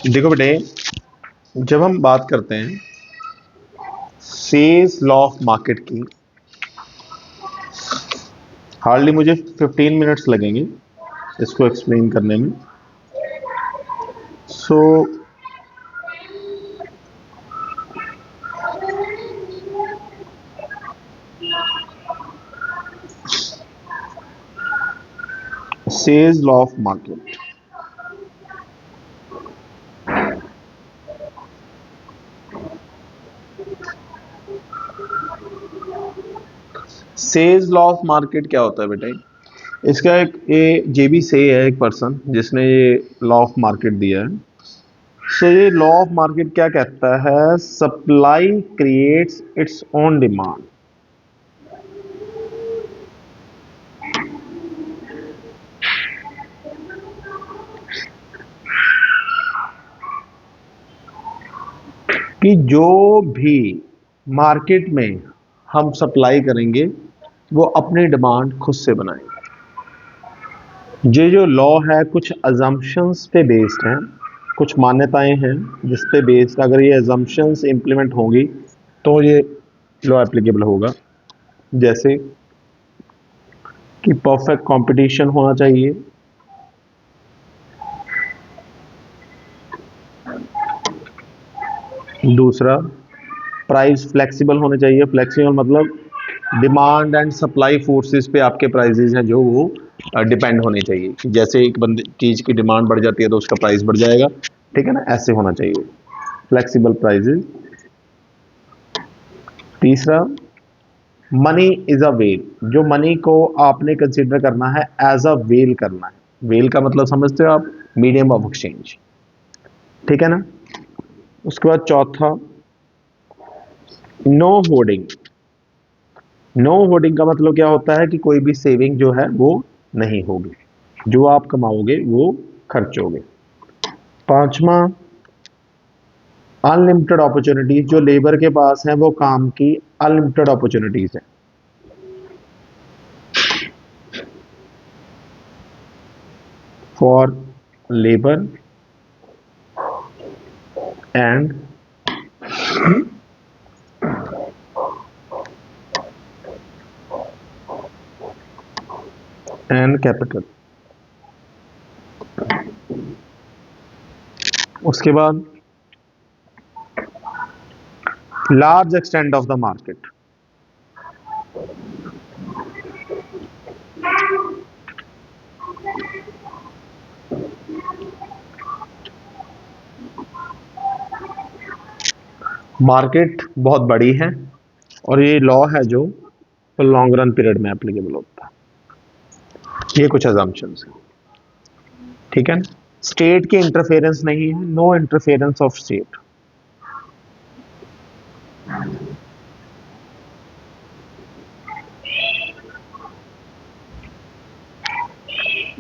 देखो बेटे, जब हम बात करते हैं सेल्स लॉ ऑफ मार्केट की, हार्डली मुझे 15 मिनट्स लगेंगे इसको एक्सप्लेन करने में। So sales law of market, sales law of market क्या होता है बेटे? इसका एक ये जेबी से है, एक पर्सन जिसने ये लॉ ऑफ मार्केट दिया है। सो ये लॉ ऑफ मार्केट क्या कहता है? Supply creates its own demand. कि जो भी मार्केट में हम सप्लाई करेंगे वो अपनी डिमांड खुद से बनाएंगे। ये जो लॉ है कुछ अजम्पशंस पे बेस्ड है, कुछ मान्यताएं हैं जिस पे बेस्ड अगर ये अजम्पशंस इंप्लीमेंट होंगी तो ये लॉ एप्लीकेबल होगा। जैसे कि परफेक्ट कंपटीशन होना चाहिए, दूसरा प्राइस फ्लेक्सिबल होने चाहिए। फ्लेक्सिबल मतलब डिमांड एंड सप्लाई फोर्सेस पे आपके प्राइसेस हैं जो वो डिपेंड होने चाहिए। जैसे एक बंदे चीज की डिमांड बढ़ जाती है तो उसका प्राइस बढ़ जाएगा, ठीक है ना, ऐसे होना चाहिए फ्लेक्सिबल प्राइसेस। तीसरा, मनी इज अ वेल, जो मनी को आपने कंसिडर करना है एज अ वेल करना है। वेल का मतलब समझते हो आप? मीडियम ऑफ एक्सचेंज, ठीक है ना। उसके बाद चौथा, नो होर्डिंग। नो होर्डिंग का मतलब क्या होता है कि कोई भी सेविंग जो है वो नहीं होगी, जो आप कमाओगे वो खर्चोगे। पांचवा, अनलिमिटेड अपॉर्चुनिटीज, जो लेबर के पास है वो काम की अनलिमिटेड अपॉर्चुनिटीज है। For labour and capital. उसके बाद large extent of the market. Market बहुत बड़ी है और ये लॉ है जो लॉन्ग रन पीरियड में एप्लीकेबल होता है। ये कुछ अजम्पशंस हैं, ठीक है ना। स्टेट की इंटरफेरेंस नहीं है, नो इंटरफेरेंस ऑफ स्टेट,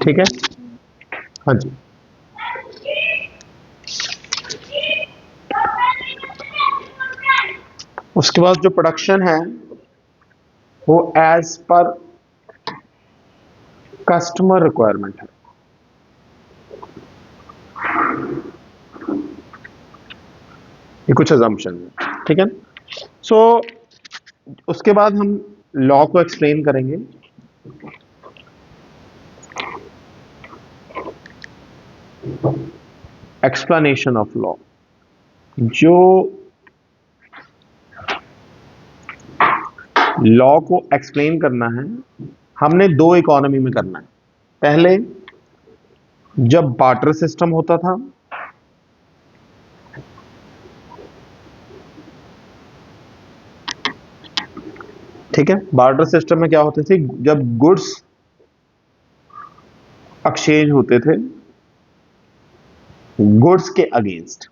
ठीक है। हाँ जी। उसके बाद जो प्रोडक्शन है वो एज पर कस्टमर रिक्वायरमेंट है। ये कुछ अजम्पशन है, ठीक है। सो उसके बाद हम लॉ को एक्सप्लेन करेंगे। एक्सप्लेनेशन ऑफ लॉ, जो लॉ को एक्सप्लेन करना है हमने दो इकोनॉमी में करना है। पहले जब बार्टर सिस्टम होता था, ठीक है। बार्टर सिस्टम में क्या होती थी? जब गुड्स एक्सचेंज होते थे गुड्स के अगेंस्ट,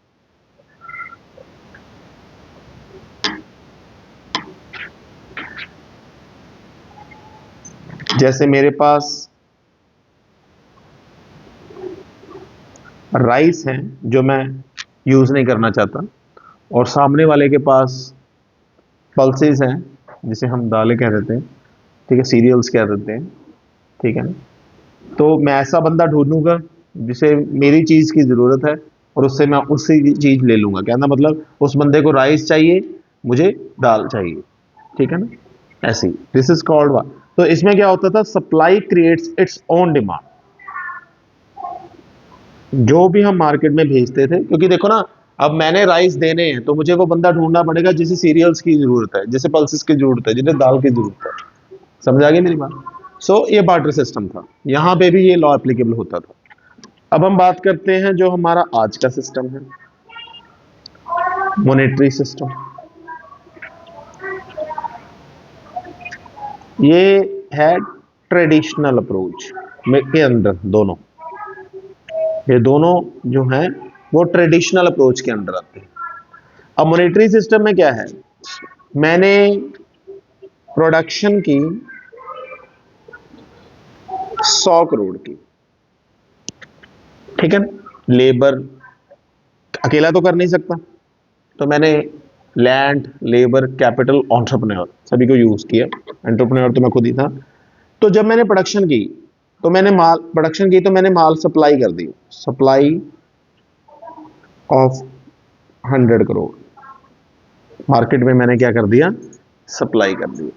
जैसे मेरे पास राइस है जो मैं यूज नहीं करना चाहता और सामने वाले के पास पल्सेस हैं जिसे हम दालें कह देते हैं, ठीक है, सीरियल्स कह देते हैं, ठीक है ना। तो मैं ऐसा बंदा ढूंढूंगा जिसे मेरी चीज की जरूरत है और उससे मैं उसी चीज ले लूंगा। कहना मतलब उस बंदे को राइस चाहिए, मुझे दाल चाहिए, ठीक है ना, ऐसे ही। This is called. तो इसमें क्या होता था, supply creates its own demand. जो भी हम मार्केट में भेजते थे, क्योंकि देखो ना, अब मैंने राइस देने हैं तो मुझे वो बंदा ढूंढना पड़ेगा जिसे सीरियल्स की जरूरत है, जिसे पल्सेस की जरूरत है, जिन्हें दाल की जरूरत है। समझ आ गई मेरी बात? सो ये बार्टर सिस्टम था, यहां पे भी ये लॉ एप्लीकेबल होता था। अब हम बात करते हैं जो हमारा आज का सिस्टम है, मॉनेटरी सिस्टम। ये है ट्रेडिशनल अप्रोच के अंदर दोनों, ये दोनों जो हैं वो ट्रेडिशनल अप्रोच के अंदर आते हैं। अब मॉनेटरी सिस्टम में क्या है, मैंने प्रोडक्शन की 100 करोड़ की, ठीक है, लेबर अकेला तो कर नहीं सकता, तो मैंने लैंड, लेबर, कैपिटल, एंटरप्रेन्योर सभी को यूज किया। एंटरप्रेन्योर तो मैं खुद ही था। तो जब मैंने प्रोडक्शन की, तो मैंने माल सप्लाई कर दी, सप्लाई ऑफ 100 करोड़, मार्केट में मैंने क्या कर दिया, सप्लाई कर दिया,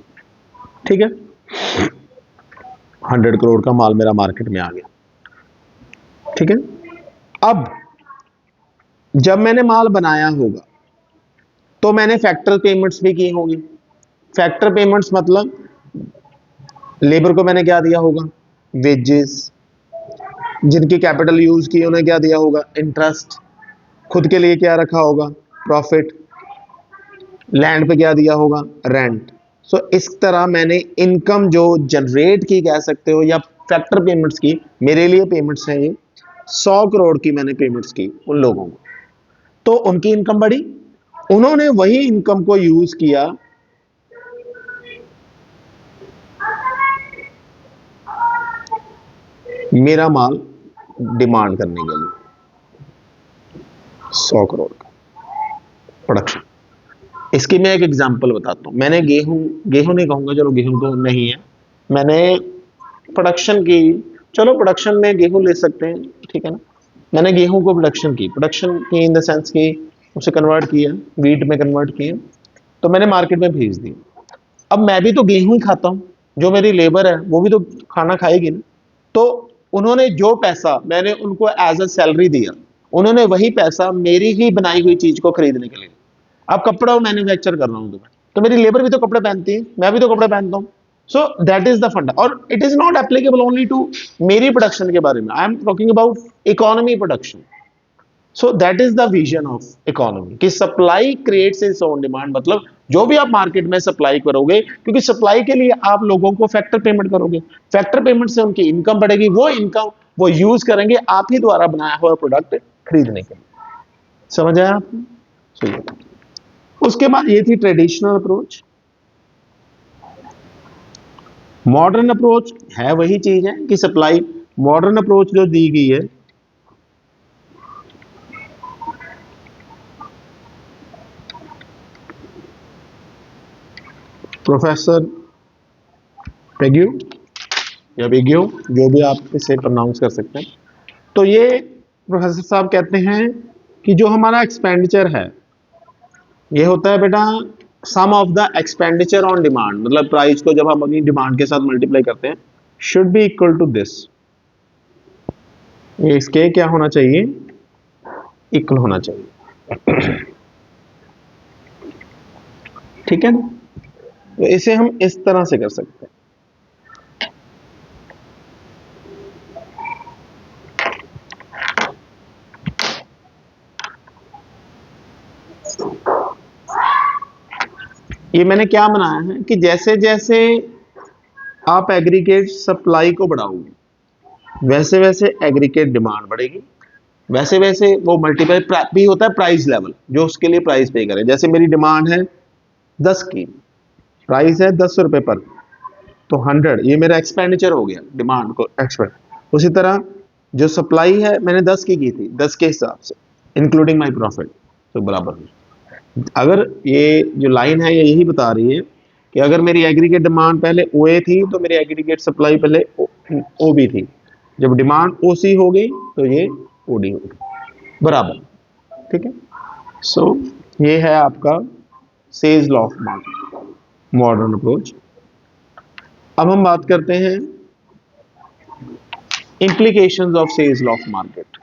ठीक है। 100 करोड़ का माल मेरा मार्केट में आ गया, ठीक है। अब जब मैंने माल बनाया होगा तो मैंने फैक्टर पेमेंट्स भी की होंगी। फैक्टर पेमेंट्स मतलब लेबर को मैंने क्या दिया होगा, वेजेस, जिनकी कैपिटल यूज की उन्हें क्या दिया होगा, इंटरेस्ट, खुद के लिए क्या रखा होगा, प्रॉफिट, लैंड पे क्या दिया होगा, रेंट। सो इस तरह मैंने इनकम जो जनरेट की कह सकते हो, या फैक्टर पेमेंट्स की, मेरे लिए पेमेंट्स हैं ये, 100 करोड़ की मैंने पेमेंट्स की उन लोगों को, तो उनकी इनकम बढ़ी, उन्होंने वही इनकम को यूज किया मेरा माल डिमांड करने के लिए। 100 करोड़ का प्रोडक्शन। इसकी मैं एक एग्जांपल बताता हूं। मैंने गेहूं नहीं कहूंगा, चलो गेहूं तो नहीं है, मैंने प्रोडक्शन की, चलो प्रोडक्शन में गेहूं ले सकते हैं, ठीक है ना। मैंने गेहूं को प्रोडक्शन की इन द सेंस कि उसे कन्वर्ट किया, वीट में कन्वर्ट किया, तो मैंने मार्केट में भेज दी। अब मैं भी तो गेहूं ही खाता हूं, जो मेरी लेबर है वो भी तो खाना खाएगी ना। तो उन्होंने जो पैसा मैंने उनको एज अ सैलरी दिया, उन्होंने वही पैसा मेरी ही बनाई हुई चीज को खरीदने के लिए। अब कपड़ा मैन्युफैक्चर कर रहा हूं तो मेरी लेबर भी तो कपड़े पहनती है, मैं भी तो कपड़े पहनता हूं। सो दैट इज द फंडा, और it is not applicable only to मेरी प्रोडक्शन के बारे में, I am talking about economy production. So that is the vision of economy कि supply creates its own demand. मतलब जो भी आप मार्केट में सप्लाई करोगे, क्योंकि सप्लाई के लिए आप लोगों को फैक्टर पेमेंट करोगे, फैक्टर पेमेंट से उनकी इनकम बढ़ेगी, वो इनकम वो यूज करेंगे आप ही द्वारा बनाया हुआ प्रोडक्ट खरीदने के लिए। समझ आया आपको? चलिए, उसके बाद ये थी ट्रेडिशनल अप्रोच। मॉडर्न अप्रोच है वही चीज है कि सप्लाई, मॉडर्न अप्रोच जो दी गई है, प्रोफेसर पेग्यू या बेग्यू, जो भी आप इसे प्रोनाउंस कर सकते हैं, तो ये प्रोफेसर साहब कहते हैं कि जो हमारा एक्सपेंडिचर है, ये होता है बेटा sum of the expenditure on demand. मतलब प्राइस को जब हम अपनी डिमांड के साथ मल्टीप्लाई करते हैं, should be equal to this, ये इसके क्या होना चाहिए, इक्वल होना चाहिए, ठीक है ना। तो इसे हम इस तरह से कर सकते हैं। ये मैंने क्या बनाया है कि जैसे जैसे आप एग्रीगेट सप्लाई को बढ़ाओगे, वैसे वैसे एग्रीगेट डिमांड बढ़ेगी, वैसे वैसे वो मल्टीप्लाई भी होता है प्राइस लेवल, जो उसके लिए प्राइस पे करे। जैसे मेरी डिमांड है 10 की, प्राइस है 10 रुपए पर, तो 100, ये मेरा एक्सपेंडिचर हो गया डिमांड को एक्सपेंड। उसी तरह जो सप्लाई है मैंने 10 की थी, 10 के हिसाब से इंक्लूडिंग माई प्रॉफिट, तो बराबर। अगर ये जो लाइन है ये यही बता रही है कि अगर मेरी एग्रीगेट डिमांड पहले ओए थी तो मेरी एग्रीगेट सप्लाई पहले ओ बी थी, जब डिमांड ओसी हो गई तो ये ओडी होगी। बराबर, ठीक है। सो ये है आपका says law of market, modern approach. अब हम बात करते हैं implications of says law of market.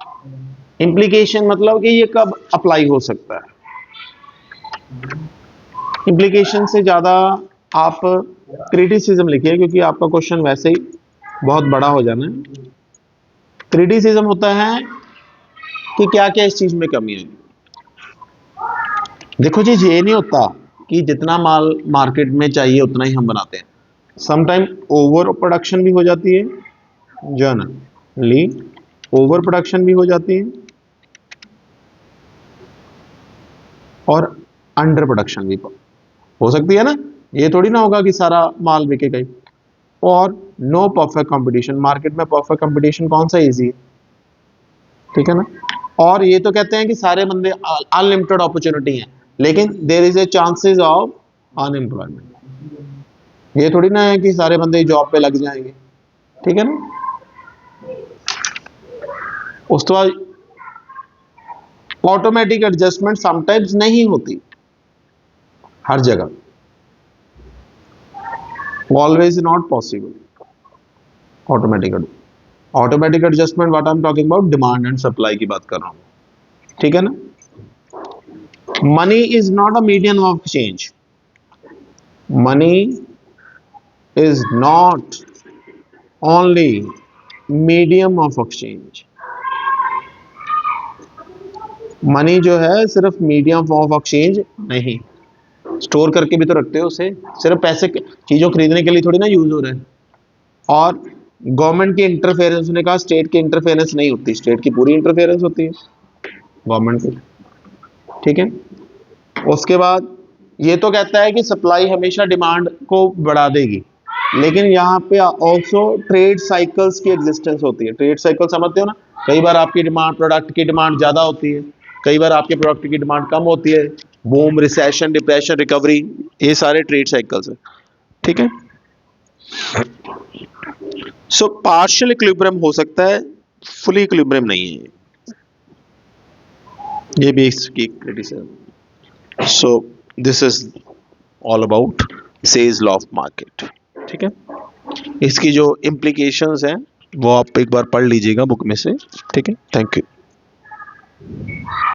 Implication मतलब कि ये कब अप्लाई हो सकता है। इंप्लीकेशन से ज्यादा आप क्रिटिसिज्म लिखिए, क्योंकि आपका क्वेश्चन वैसे ही बहुत बड़ा हो जाना है। क्रिटिसिज्म होता है कि क्या क्या इस चीज में कमी है। देखो जी, ये नहीं होता कि जितना माल मार्केट में चाहिए उतना ही हम बनाते हैं। समटाइम ओवर प्रोडक्शन भी हो जाती है, जनरली ओवर प्रोडक्शन भी हो जाती है, और अंडर प्रोडक्शन भी हो सकती है ना। ये थोड़ी ना होगा कि सारा माल बिकेगा ही। और नो परफेक्ट कंपटीशन, मार्केट में परफेक्ट कंपटीशन कौन सा इजी है, ठीक है ना। और ये तो कहते हैं कि सारे बंदे अनलिमिटेड अपॉर्चुनिटी है, लेकिन there is a chances of unemployment. ये थोड़ी ना है कि सारे बंदे जॉब पे लग जाएंगे, ठीक है ना। उसके बाद ऑटोमेटिक एडजस्टमेंट समटाइम्स नहीं होती हर जगह, always not possible. Automatic automatic adjustment what I am talking about, demand and supply की बात कर रहा हूं, ठीक है ना। Money is not a medium of change, money is not only medium of exchange. Money जो है सिर्फ मीडियम ऑफ एक्सचेंज नहीं, स्टोर करके भी तो रखते हो उसे, सिर्फ पैसे चीजों खरीदने के लिए थोड़ी ना यूज हो रहे हैं। और गवर्नमेंट की इंटरफेरेंस ने कहा, स्टेट की इंटरफेरेंस नहीं होती, स्टेट की पूरी इंटरफेरेंस होती है गवर्नमेंट की, ठीक है। उसके बाद ये तो कहता है कि सप्लाई हमेशा डिमांड को बढ़ा देगी, लेकिन यहाँ पे ऑल्सो ट्रेड साइकिल्स की एग्जिस्टेंस होती है। ट्रेड साइकिल समझते हो ना, कई बार आपकी डिमांड, प्रोडक्ट की डिमांड ज्यादा होती है, कई बार आपके प्रोडक्ट की डिमांड कम होती है, बूम, रिसेशन, डिप्रेशन, रिकवरी, ये सारे ट्रेड साइकिल्स है, ठीक है। सो पार्शियल इक्विलिब्रियम हो सकता है, फुली इक्विलिब्रियम नहीं है, ये भी इसकी criticism. So this is all about says law of market, ठीक है। इसकी जो इम्प्लीकेशंस हैं वो आप एक बार पढ़ लीजिएगा बुक में से, ठीक है। Thank you.